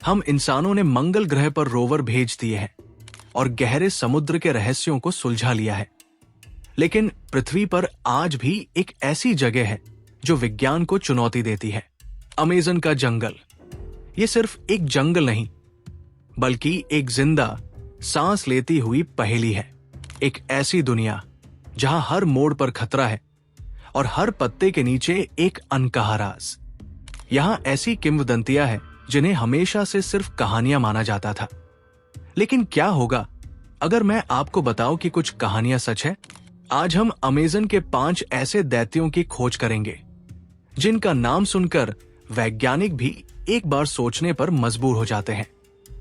हम इंसानों ने मंगल ग्रह पर रोवर भेज दिए हैं और गहरे समुद्र के रहस्यों को सुलझा लिया है। लेकिन पृथ्वी पर आज भी एक ऐसी जगह है जो विज्ञान को चुनौती देती है। अमेज़न का जंगल। ये सिर्फ एक जंगल नहीं, बल्कि एक जिंदा, सांस लेती हुई पहेली है। एक ऐसी दुनिया जहां हर मोड़ पर खतरा है और हर पत्ते के नीचे एक अनकहा राज। यहां ऐसी किंवदंतियां हैं जिन्हें हमेशा से सिर्फ कहानियां माना जाता था। लेकिन क्या होगा अगर मैं आपको बताऊं कि कुछ कहानियां सच है? आज हम अमेज़न के 5 ऐसे दैत्यों की खोज करेंगे जिनका नाम सुनकर वैज्ञानिक भी एक बार सोचने पर मजबूर हो जाते हैं।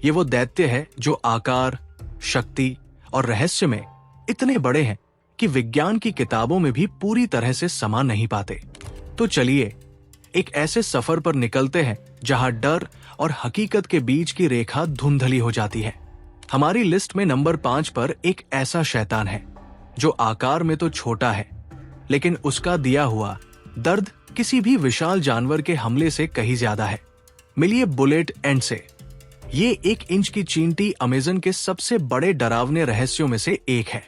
ये वो दैत्य है जो आकार, शक्ति और रहस्य में इतने बड़े हैं कि विज्ञान की किताबों में भी पूरी तरह से समा नहीं पाते। तो चलिए एक ऐसे सफर पर निकलते हैं जहां डर और हकीकत के बीच की रेखा धुंधली हो जाती है। हमारी लिस्ट में नंबर 5 पर एक ऐसा शैतान है जो आकार में तो छोटा है, लेकिन उसका दिया हुआ दर्द किसी भी विशाल जानवर के हमले से कहीं ज्यादा है। मिलिए बुलेट एंड से। ये 1 इंच की चींटी अमेज़न के सबसे बड़े डरावने रहस्यों में से एक है।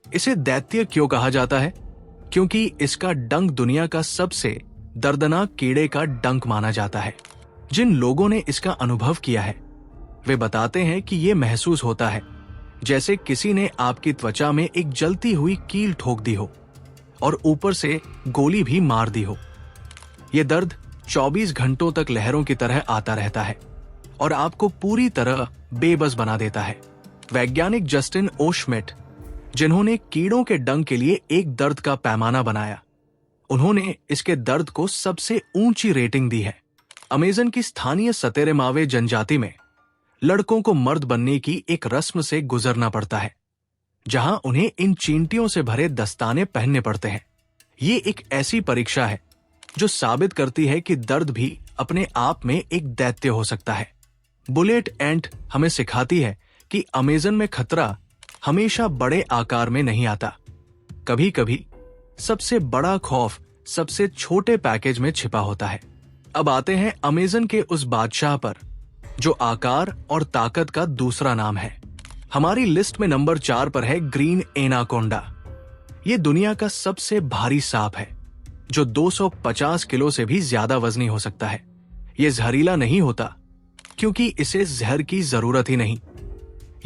इसे दैत्य क्यों कहा जाता है? क्योंकि इसका डंक दुनिया का सबसे दर्दनाक कीड़े का डंक माना जाता है। जिन लोगों ने इसका अनुभव किया है वे बताते हैं कि ये महसूस होता है जैसे किसी ने आपकी त्वचा में एक जलती हुई कील ठोक दी हो और ऊपर से गोली भी मार दी हो। ये दर्द 24 घंटों तक लहरों की तरह आता रहता है और आपको पूरी तरह बेबस बना देता है। वैज्ञानिक जस्टिन ओ श्मिट, जिन्होंने कीड़ों के डंक के लिए एक दर्द का पैमाना बनाया, उन्होंने इसके दर्द को सबसे ऊंची रेटिंग दी है। अमेज़न की स्थानीय सतेरे मावे जनजाति में लड़कों को मर्द बनने की एक रस्म से गुजरना पड़ता है, जहां उन्हें इन चींटियों से भरे दस्ताने पहनने पड़ते हैं। ये एक ऐसी परीक्षा है जो साबित करती है कि दर्द भी अपने आप में एक दैत्य हो सकता है। बुलेट एंट हमें सिखाती है कि अमेज़न में खतरा हमेशा बड़े आकार में नहीं आता। कभी कभी सबसे बड़ा खौफ सबसे छोटे पैकेज में छिपा होता है। अब आते हैं अमेज़न के उस बादशाह पर जो आकार और ताकत का दूसरा नाम है। हमारी लिस्ट में नंबर 4 पर है ग्रीन एनाकोंडा। ये दुनिया का सबसे भारी सांप है जो 250 किलो से भी ज्यादा वजनी हो सकता है। ये जहरीला नहीं होता क्योंकि इसे जहर की जरूरत ही नहीं।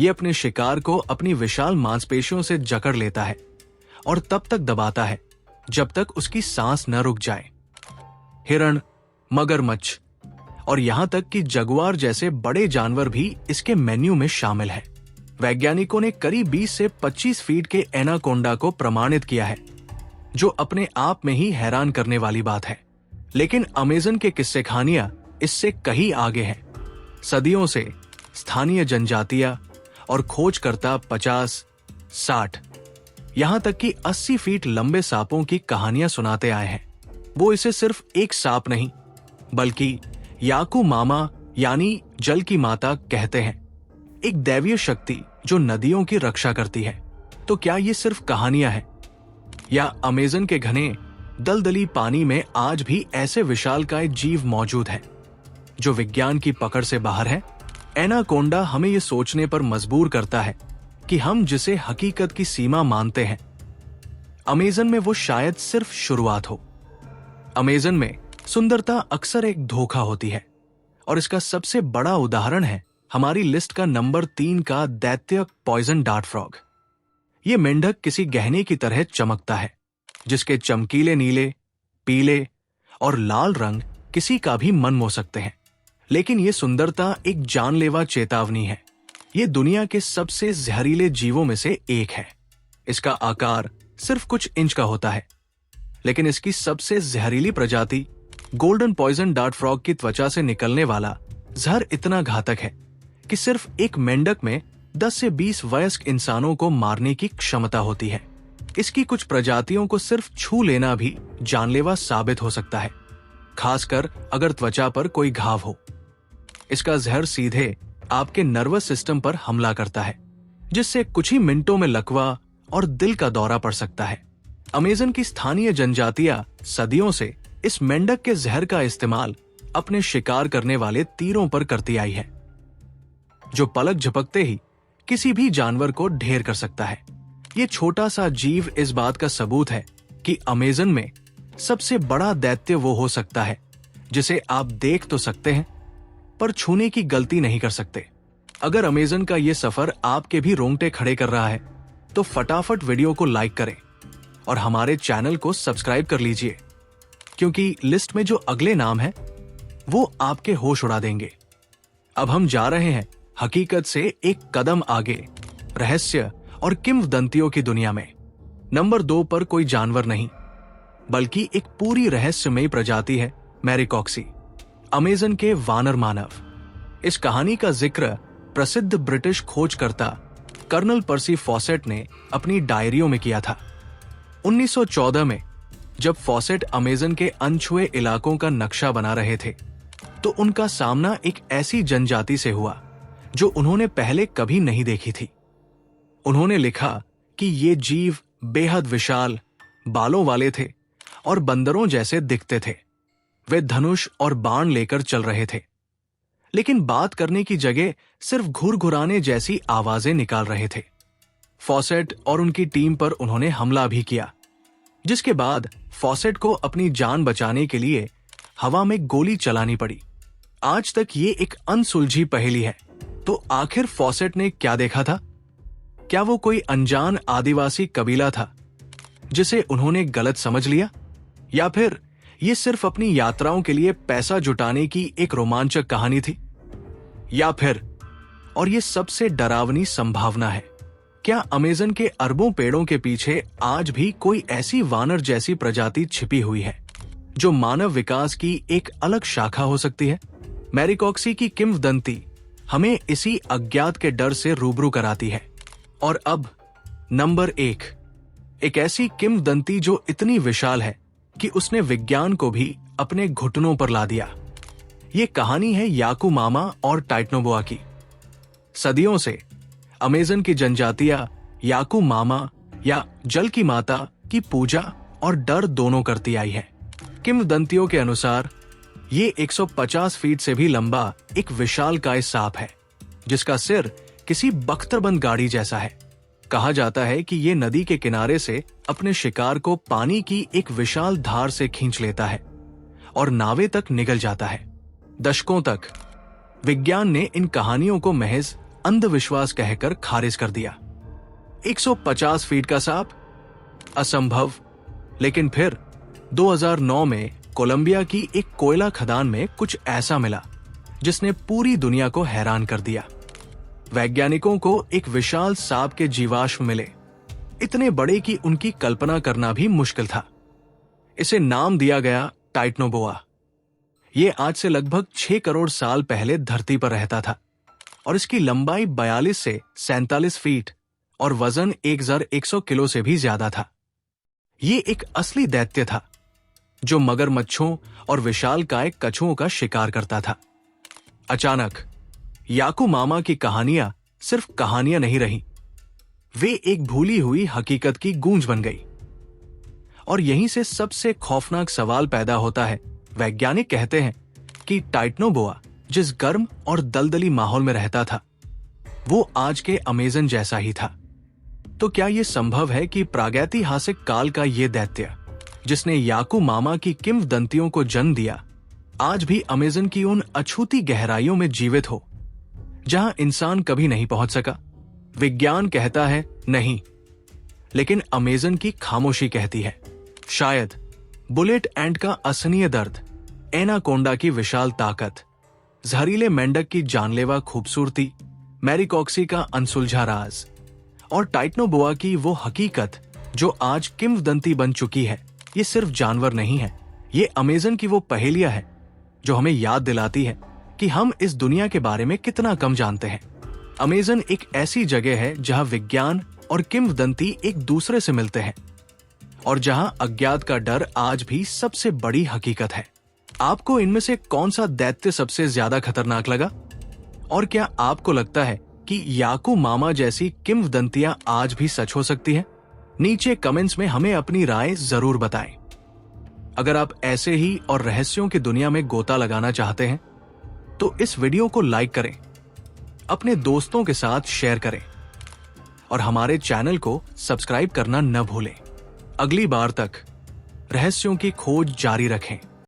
ये अपने शिकार को अपनी विशाल मांसपेशियों से जकड़ लेता है और तब तक दबाता है जब तक उसकी सांस न रुक जाए। हिरण, मगरमच्छ और यहां तक कि जगुआर जैसे बड़े जानवर भी इसके मेन्यू में शामिल हैं। वैज्ञानिकों ने करीब 20 से 25 फीट के एनाकोंडा को प्रमाणित किया है, जो अपने आप में ही हैरान करने वाली बात है। लेकिन अमेज़न के किस्से कहानियां इससे कहीं आगे हैं। सदियों से स्थानीय जनजातियां और खोजकर्ता 50, 60, यहां तक कि 80 फीट लंबे सांपों की कहानियां सुनाते आए हैं। वो इसे सिर्फ एक सांप नहीं बल्कि याकू मामा यानी जल की माता कहते हैं, एक दैवीय शक्ति जो नदियों की रक्षा करती है। तो क्या ये सिर्फ कहानियां हैं या अमेज़न के घने दलदली पानी में आज भी ऐसे विशालकाय जीव मौजूद हैं जो विज्ञान की पकड़ से बाहर है? एनाकोंडा हमें ये सोचने पर मजबूर करता है कि हम जिसे हकीकत की सीमा मानते हैं, अमेज़न में वो शायद सिर्फ शुरुआत हो। अमेज़न में सुंदरता अक्सर एक धोखा होती है और इसका सबसे बड़ा उदाहरण है हमारी लिस्ट का नंबर 3 का दैत्य पॉइजन डार्ट फ्रॉग। ये मेंढक किसी गहने की तरह चमकता है जिसके चमकीले नीले, पीले और लाल रंग किसी का भी मन मोह सकते हैं। लेकिन ये सुंदरता एक जानलेवा चेतावनी है। ये दुनिया के सबसे जहरीले जीवों में से एक है। इसका आकार सिर्फ कुछ इंच का होता है, लेकिन इसकी सबसे जहरीली प्रजाति गोल्डन पॉइजन डार्ट फ्रॉग की त्वचा से निकलने वाला जहर इतना घातक है कि सिर्फ एक मेंढक में 10 से 20 वयस्क इंसानों को मारने की क्षमता होती है। इसकी कुछ प्रजातियों को सिर्फ छू लेना भी जानलेवा साबित हो सकता है, खासकर अगर त्वचा पर कोई घाव हो। इसका जहर सीधे आपके नर्वस सिस्टम पर हमला करता है, जिससे कुछ ही मिनटों में लकवा और दिल का दौरा पड़ सकता है। अमेज़न की स्थानीय जनजातियां सदियों से इस मेंढक के जहर का इस्तेमाल अपने शिकार करने वाले तीरों पर करती आई है। जो पलक झपकते ही किसी भी जानवर को ढेर कर सकता है। ये छोटा सा जीव इस बात का सबूत है कि अमेज़न में सबसे बड़ा दैत्य वो हो सकता है जिसे आप देख तो सकते हैं पर छूने की गलती नहीं कर सकते। अगर अमेज़न का ये सफर आपके भी रोंगटे खड़े कर रहा है तो फटाफट वीडियो को लाइक करें और हमारे चैनल को सब्सक्राइब कर लीजिए, क्योंकि लिस्ट में जो अगले नाम है वो आपके होश उड़ा देंगे। अब हम जा रहे हैं हकीकत से एक कदम आगे, रहस्य और किंवदंतियों की दुनिया में। नंबर 2 पर कोई जानवर नहीं बल्कि एक पूरी रहस्यमयी प्रजाति है मैरिकॉक्सी, अमेज़न के वानर मानव। इस कहानी का जिक्र प्रसिद्ध ब्रिटिश खोजकर्ता कर्नल पर्सी फॉसेट ने अपनी डायरियों में किया था। 1914 में जब फॉसेट अमेज़न के अनछुए इलाकों का नक्शा बना रहे थे तो उनका सामना एक ऐसी जनजाति से हुआ जो उन्होंने पहले कभी नहीं देखी थी। उन्होंने लिखा कि ये जीव बेहद विशाल, बालों वाले थे और बंदरों जैसे दिखते थे। वे धनुष और बाण लेकर चल रहे थे, लेकिन बात करने की जगह सिर्फ घुरघुराने जैसी आवाजें निकाल रहे थे। फॉसेट और उनकी टीम पर उन्होंने हमला भी किया, जिसके बाद फॉसेट को अपनी जान बचाने के लिए हवा में गोली चलानी पड़ी। आज तक ये एक अनसुलझी पहेली है। तो आखिर फॉसेट ने क्या देखा था? क्या वो कोई अनजान आदिवासी कबीला था जिसे उन्होंने गलत समझ लिया, या फिर ये सिर्फ अपनी यात्राओं के लिए पैसा जुटाने की एक रोमांचक कहानी थी? या फिर, और ये सबसे डरावनी संभावना है, क्या अमेज़न के अरबों पेड़ों के पीछे आज भी कोई ऐसी वानर जैसी प्रजाति छिपी हुई है जो मानव विकास की एक अलग शाखा हो सकती है? मैरिकॉक्सी की किंवदंती हमें इसी अज्ञात के डर से रूबरू कराती है। और अब नंबर 1, एक ऐसी किंवदंती जो इतनी विशाल है कि उसने विज्ञान को भी अपने घुटनों पर ला दिया। ये कहानी है याकू मामा और टाइटनोबोआ की। सदियों से अमेज़न की जनजातियां याकू मामा या जल की माता की पूजा और डर दोनों करती आई है। किंवदंतियों के अनुसार ये 150 फीट से भी लंबा एक विशालकाय सांप है जिसका सिर किसी बख्तरबंद गाड़ी जैसा है। कहा जाता है कि ये नदी के किनारे से अपने शिकार को पानी की एक विशाल धार से खींच लेता है और नावे तक निगल जाता है। दशकों तक विज्ञान ने इन कहानियों को महज अंधविश्वास कहकर खारिज कर दिया। 150 फीट का सांप, असंभव। लेकिन फिर 2009 में कोलंबिया की एक कोयला खदान में कुछ ऐसा मिला जिसने पूरी दुनिया को हैरान कर दिया। वैज्ञानिकों को एक विशाल सांप के जीवाश्म मिले, इतने बड़े कि उनकी कल्पना करना भी मुश्किल था। इसे नाम दिया गया टाइटनोबोआ। यह आज से लगभग 6 करोड़ साल पहले धरती पर रहता था और इसकी लंबाई 42 से 47 फीट और वजन 1100 किलो से भी ज्यादा था। ये एक असली दैत्य था जो मगरमच्छों और विशालकाय कछुओं का शिकार करता था। अचानक याकू मामा की कहानियां सिर्फ कहानियां नहीं रहीं, वे एक भूली हुई हकीकत की गूंज बन गई। और यहीं से सबसे खौफनाक सवाल पैदा होता है। वैज्ञानिक कहते हैं कि टाइटनोबोआ जिस गर्म और दलदली माहौल में रहता था वो आज के अमेज़न जैसा ही था। तो क्या यह संभव है कि प्रागैतिहासिक काल का यह दैत्य जिसने याकू मामा की किंवदंतियों को जन्म दिया आज भी अमेज़न की उन अछूती गहराइयों में जीवित हो जहां इंसान कभी नहीं पहुंच सका? विज्ञान कहता है नहीं, लेकिन अमेज़न की खामोशी कहती है शायद। बुलेट एंट का असहनीय दर्द, एनाकोंडा की विशाल ताकत, जहरीले मेंढक की जानलेवा खूबसूरती, मैरिकॉक्सी का अनसुलझा राज और टाइटनोबोआ की वो हकीकत जो आज किंवदंती बन चुकी है, ये सिर्फ जानवर नहीं है, ये अमेज़न की वो पहेलियां है जो हमें याद दिलाती है कि हम इस दुनिया के बारे में कितना कम जानते हैं। अमेज़न एक ऐसी जगह है जहां विज्ञान और किंवदंती एक दूसरे से मिलते हैं और जहां अज्ञात का डर आज भी सबसे बड़ी हकीकत है। आपको इनमें से कौन सा दैत्य सबसे ज्यादा खतरनाक लगा? और क्या आपको लगता है कि याकू मामा जैसी किंवदंतियां आज भी सच हो सकती हैं? नीचे कमेंट्स में हमें अपनी राय जरूर बताएं। अगर आप ऐसे ही और रहस्यों की दुनिया में गोता लगाना चाहते हैं तो इस वीडियो को लाइक करें, अपने दोस्तों के साथ शेयर करें और हमारे चैनल को सब्सक्राइब करना न भूलें। अगली बार तक रहस्यों की खोज जारी रखें।